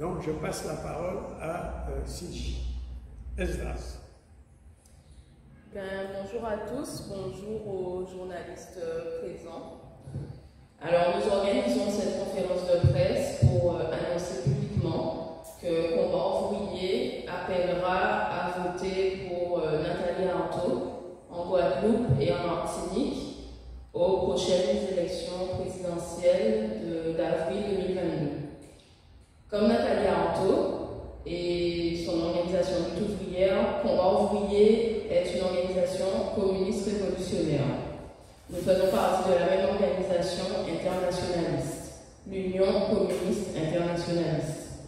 Donc, je passe la parole à Sidi. Esdras. Bonjour à tous, bonjour aux journalistes présents. Alors, nous organisons cette conférence de presse pour annoncer publiquement que Combat ouvrier appellera à voter pour Nathalie Arthaud en Guadeloupe et en Martinique aux prochaines élections présidentielles d'avril 2022. Comme Nathalie Arthaud et son organisation lutte ouvrière, Combat ouvrier est une organisation communiste révolutionnaire. Nous faisons partie de la même organisation internationaliste, l'Union communiste internationaliste.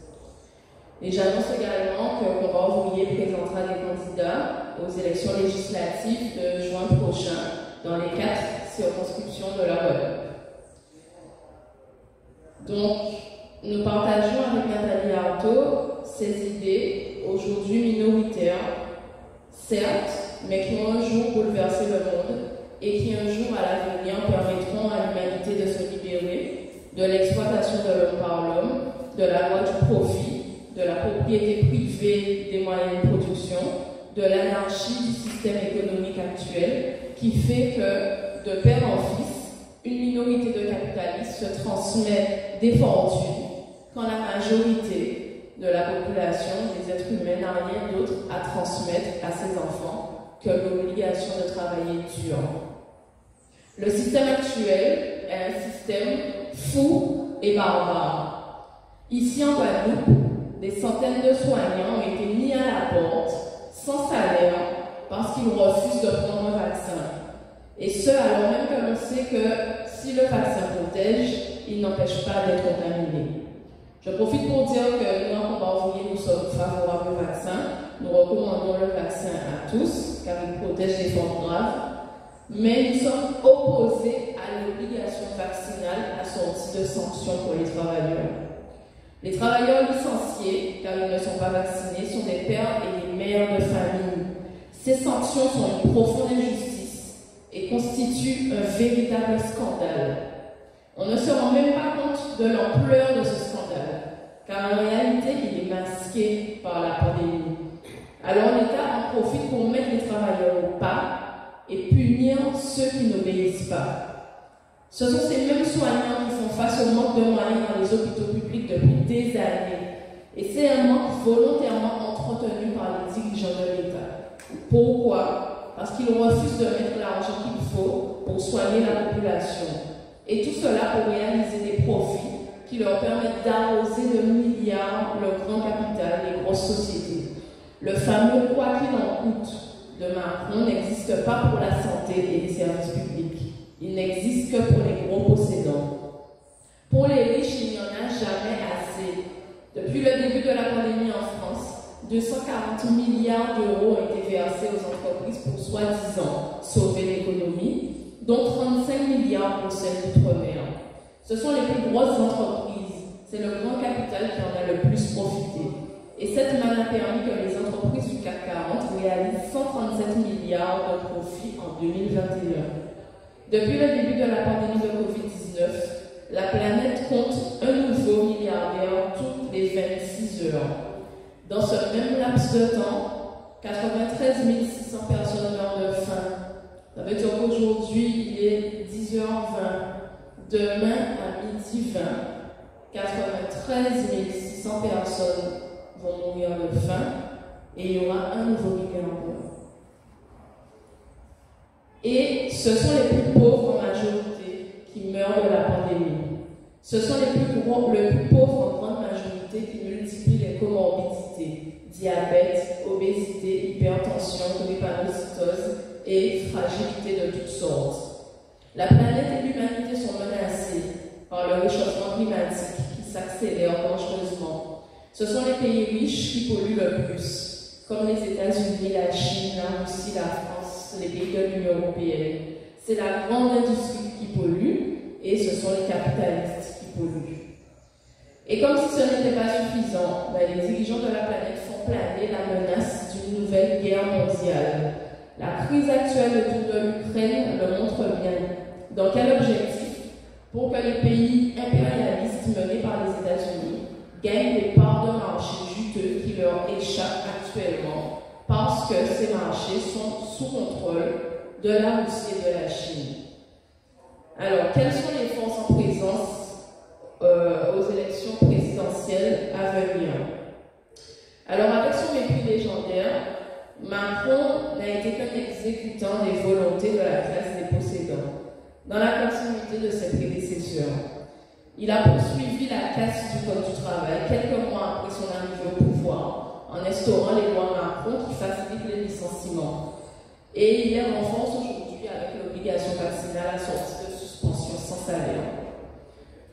Et j'annonce également que Combat ouvrier présentera des candidats aux élections législatives de juin prochain dans les 4 circonscriptions de la Guadeloupe. Donc, nous partageons avec Nathalie Arthaud ses idées, aujourd'hui minoritaires, certes, mais qui ont un jour bouleversé le monde et qui un jour à l'avenir permettront à l'humanité de se libérer de l'exploitation de l'homme par l'homme, de la loi du profit, de la propriété privée des moyens de production, de l'anarchie du système économique actuel qui fait que, de père en fils, une minorité de capitalistes se transmet des fortunes quand la majorité de la population des êtres humains n'a rien d'autre à transmettre à ses enfants que l'obligation de travailler dur. Le système actuel est un système fou et barbare. Ici en Guadeloupe, des centaines de soignants ont été mis à la porte sans salaire parce qu'ils refusent de prendre un vaccin. Et ce, alors même que l'on sait que si le vaccin protège, il n'empêche pas d'être contaminé. Je profite pour dire que nous, en Combat ouvrier, nous sommes favorables au vaccin. Nous recommandons le vaccin à tous, car il protège des formes graves. Mais nous sommes opposés à l'obligation vaccinale assortie de sanctions pour les travailleurs. Les travailleurs licenciés, car ils ne sont pas vaccinés, sont des pères et des mères de famille. Ces sanctions sont une profonde injustice et constituent un véritable scandale. On ne se rend même pas compte de l'ampleur de ce scandale, car en réalité, il est masqué par la pandémie. Alors l'État en profite pour mettre les travailleurs au pas et punir ceux qui n'obéissent pas. Ce sont ces mêmes soignants qui font face au manque de moyens dans les hôpitaux publics depuis des années. Et c'est un manque volontairement entretenu par les dirigeants de l'État. Pourquoi? Parce qu'ils refusent de mettre l'argent qu'il faut pour soigner la population. Et tout cela pour réaliser des profits qui leur permettent d'arroser de milliards le grand capital, les grosses sociétés. Le fameux « quoi qu'il en coûte » de Macron n'existe pas pour la santé et les services publics. Il n'existe que pour les gros possédants. Pour les riches, il n'y en a jamais assez. Depuis le début de la pandémie en France, 240 milliards d'euros ont été versés aux entreprises pour soi-disant sauver l'économie, dont 35 milliards pour celles d'outre-mer. Ce sont les plus grosses entreprises. C'est le grand capital qui en a le plus profité. Et cette manne a permis que les entreprises du CAC 40 réalisent 137 milliards de profits en 2021. Depuis le début de la pandémie de Covid-19, la planète compte un nouveau milliardaire toutes les 26 heures. Dans ce même laps de temps, 93 600 personnes meurent de faim. Ça veut dire qu'aujourd'hui, il est 10h20. Demain, à midi 20, 93 600 personnes vont mourir de faim et il y aura un nouveau milliardaire. Et ce sont les plus pauvres en majorité qui meurent de la pandémie. Ce sont les plus pauvres en grande majorité qui multiplient les comorbidités, diabète, obésité, hypertension, drépanocytose et fragilité de toutes sortes. La planète et l'humanité sont menacées par le réchauffement climatique qui s'accélère dangereusement. Ce sont les pays riches qui polluent le plus, comme les États-Unis, la Chine, la Russie, la France, les pays de l'Union européenne. C'est la grande industrie qui pollue et ce sont les capitalistes qui polluent. Et comme si ce n'était pas suffisant, les dirigeants de la planète font planer la menace d'une nouvelle guerre mondiale. La crise actuelle autour de l'Ukraine le montre bien. Dans quel objectif? Pour que les pays impérialistes menés par les États-Unis gagnent des parts de juteux qui leur échappent actuellement parce que ces marchés sont sous contrôle de la Russie et de la Chine. Alors, quelles sont les forces en présence aux élections présidentielles à venir? Alors, avec son mépris légendaire, Macron n'a été qu'un exécutant des volontés de la classe des possédants, dans la continuité de ses prédécesseurs. Il a poursuivi la casse du Code du travail quelques mois après son arrivée au pouvoir, en instaurant les lois Macron qui facilitent les licenciements. Et il les renforce aujourd'hui avec l'obligation vaccinale assortie de suspension sans salaire.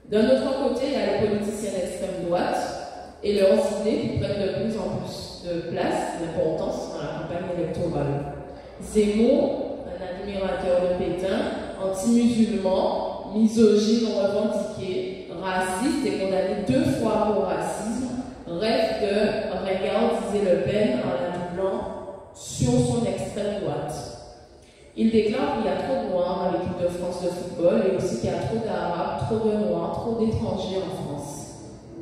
D'un autre côté, il y a les politiciens d'extrême droite et leurs idées qui prennent de plus en plus de place, d'importance dans la campagne électorale. Zemmour, un admirateur de Pétain, anti-musulman, misogyne revendiqué, raciste et condamné 2 fois pour racisme, rêve de regarder Le Pen en la doublant sur son extrême droite. Il déclare qu'il y a trop de noirs à l'équipe de France de football et aussi qu'il y a trop d'arabes, trop de noirs, trop d'étrangers en France.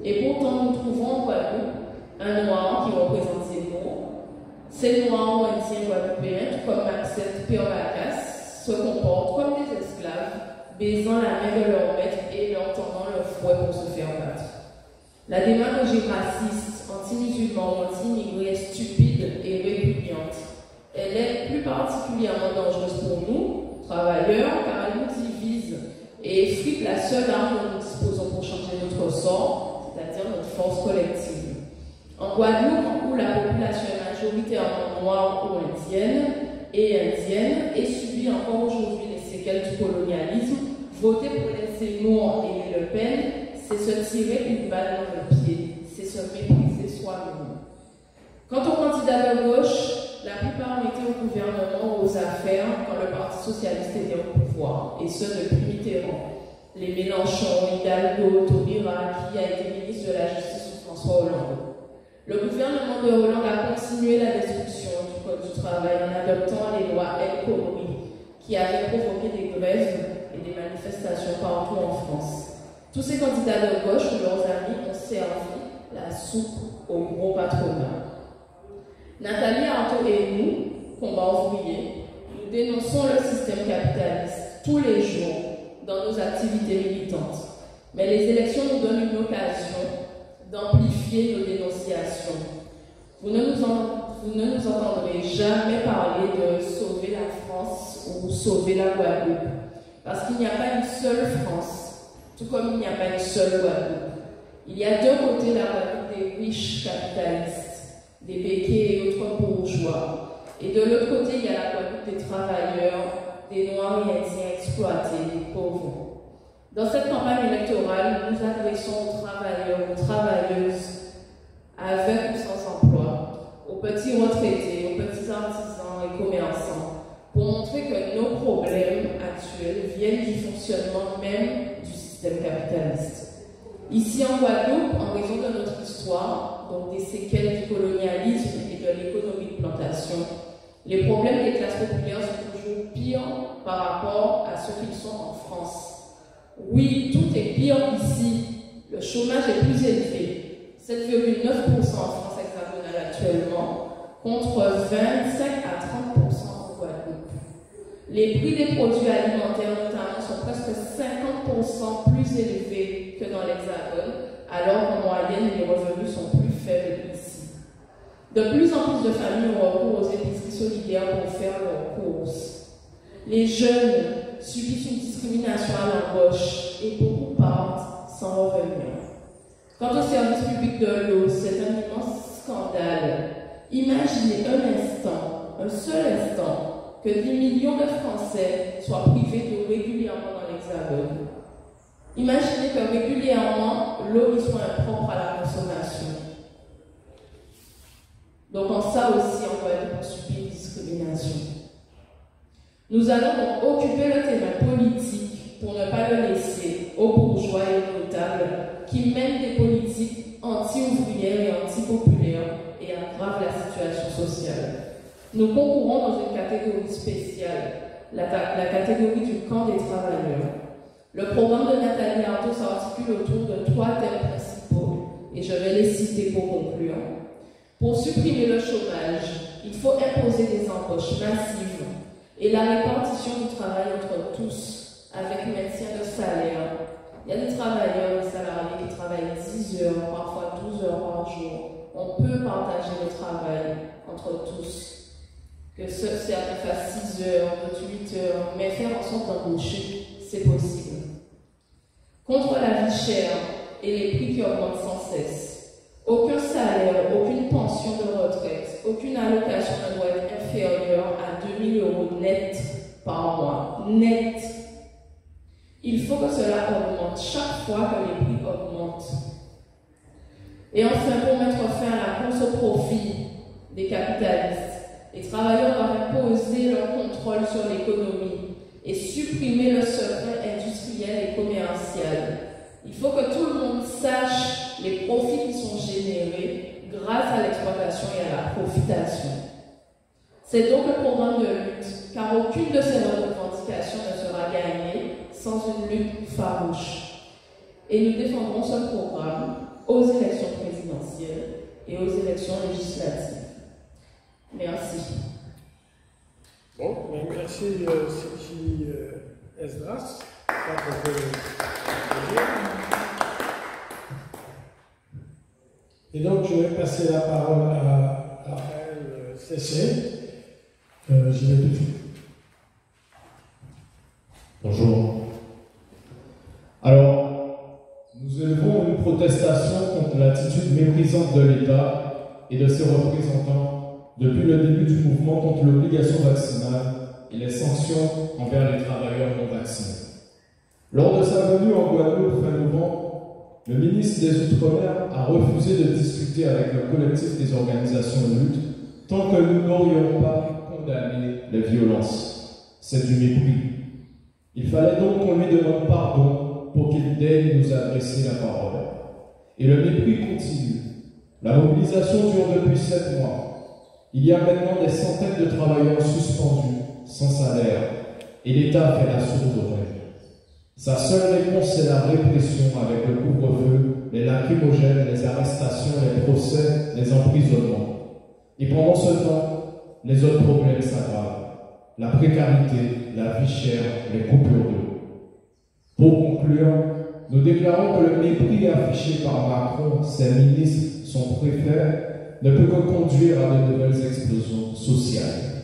Et pourtant, nous trouvons en Guadeloupe un noir qui représente Zemmour. Ces noirs indiens guadeloupéens, comme Maxette Pervacas, se comportent comme des esclaves, baisant la main de leur maître et leur tendant le fouet pour se faire battre. La démagogie raciste, anti-musulman, anti-immigré est stupide et répugnante. Elle est plus particulièrement dangereuse pour nous, travailleurs, car elle nous divise et effrite la seule arme dont nous disposons pour changer notre sort, c'est-à-dire notre force collective. En Guadeloupe, où la population est majoritairement noire ou indienne, et subit encore aujourd'hui les séquelles du colonialisme, voter pour les Zemmour et Le Pen, c'est se tirer une balle dans le pied, c'est se mépriser soi-même. Quant aux candidats de gauche, la plupart ont été au gouvernement ou aux affaires quand le Parti socialiste était au pouvoir, et ce depuis Mitterrand. Les Mélenchon, Hidalgo, Taubira, qui a été ministre de la Justice sous François Hollande. Le gouvernement de Hollande a continué la destruction du Code du travail en adoptant les lois El Khomri, qui avaient provoqué des grèves et des manifestations partout en France. Tous ces candidats de gauche ou leurs amis ont servi la soupe au gros patronat. Nathalie Arthaud et nous, combat ouvrier, nous dénonçons le système capitaliste tous les jours dans nos activités militantes. Mais les élections nous donnent une occasion d'amplifier nos dénonciations. Vous ne nous entendrez jamais parler de sauver la France ou sauver la Guadeloupe, parce qu'il n'y a pas une seule France, tout comme il n'y a pas une seule Guadeloupe. Il y a d'un côté la Guadeloupe des riches capitalistes, des béquets et autres bourgeois, et de l'autre côté il y a la Guadeloupe des travailleurs, des Noirs et Indiens exploités, des pauvres. Dans cette campagne électorale, nous nous adressons aux travailleurs, aux travailleuses, avec ou sans emploi, aux petits retraités, aux petits artisans et commerçants, pour montrer que nos problèmes actuels viennent du fonctionnement même du système capitaliste. Ici en Guadeloupe, en raison de notre histoire, donc des séquelles du colonialisme et de l'économie de plantation, les problèmes des classes populaires sont toujours pires par rapport à ceux qu'ils sont en France. Oui, tout est pire ici. Le chômage est plus élevé, 7,9% en France hexagonale actuellement, contre 25 à 30% en Guadeloupe. Les prix des produits alimentaires notamment sont presque 50% plus élevés que dans l'Hexagone, alors qu'en moyenne les revenus sont plus faibles ici. De plus en plus de familles ont recours aux épiceries solidaires pour faire leurs courses. Les jeunes subissent une discrimination à l'embauche et beaucoup partent sans revenir. Quant au service public de l'eau, c'est un immense scandale. Imaginez un seul instant, que 10 millions de Français soient privés d'eau régulièrement dans l'Hexagone. Imaginez que régulièrement, l'eau y soit impropre à la consommation. Donc en ça aussi, on va être subir une discrimination. Nous allons donc occuper le terrain politique pour ne pas le laisser aux bourgeois et aux notables qui mènent des politiques anti-ouvrières et anti-populaires et aggravent la situation sociale. Nous concourons dans une catégorie spéciale, la catégorie du camp des travailleurs. Le programme de Nathalie Arthaud s'articule autour de 3 thèmes principaux, et je vais les citer pour conclure. Pour supprimer le chômage, il faut imposer des embauches massives et la répartition du travail entre tous, avec maintien de salaire. Il y a des travailleurs, des salariés qui travaillent 10 heures, parfois 12 heures par jour. On peut partager le travail entre tous. Que certains fassent 6 heures, d'autres 8 heures, mais faire en sorte d'embaucher, c'est possible. Contre la vie chère et les prix qui augmentent sans cesse, aucun salaire, aucune pension de retraite, aucune allocation ne doit être inférieure à 2 000 € net par mois. Net. Il faut que cela augmente chaque fois que les prix augmentent. Et enfin, pour mettre fin à la course au profit des capitalistes, les travailleurs doivent imposer leur contrôle sur l'économie et supprimer le secret industriel et commercial. Il faut que tout le monde sache les profits qui sont générés grâce à l'exploitation et à la profitation. C'est donc le programme de lutte, car aucune de ces revendications ne sera gagnée sans une lutte farouche. Et nous défendrons ce programme aux élections présidentielles et aux élections législatives. Merci. Bon, merci Sylvie Esdras. Et donc, je vais passer la parole à Raphaël Cessé. J'y vais tout de suite. Bonjour. Alors, nous élevons une protestation contre l'attitude méprisante de l'État et de ses représentants depuis le début du mouvement contre l'obligation vaccinale et les sanctions envers les travailleurs non vaccinés. Lors de sa venue en Guadeloupe fin novembre, le ministre des Outre-mer a refusé de discuter avec le collectif des organisations de lutte tant que nous n'aurions pas condamné les violences. C'est du mépris. Il fallait donc qu'on lui demande pardon pour qu'il daigne nous adresser la parole. Et le mépris continue. La mobilisation dure depuis 7 mois. Il y a maintenant des centaines de travailleurs suspendus, sans salaire, et l'État fait la sourde oreille. Sa seule réponse, c'est la répression avec le couvre-feu, les lacrymogènes, les arrestations, les procès, les emprisonnements. Et pendant ce temps, les autres problèmes s'aggravent. La précarité, la vie chère, les coupures d'eau. Pour conclure, nous déclarons que le mépris affiché par Macron, ses ministres, son préfet, ne peut que conduire à de nouvelles explosions sociales.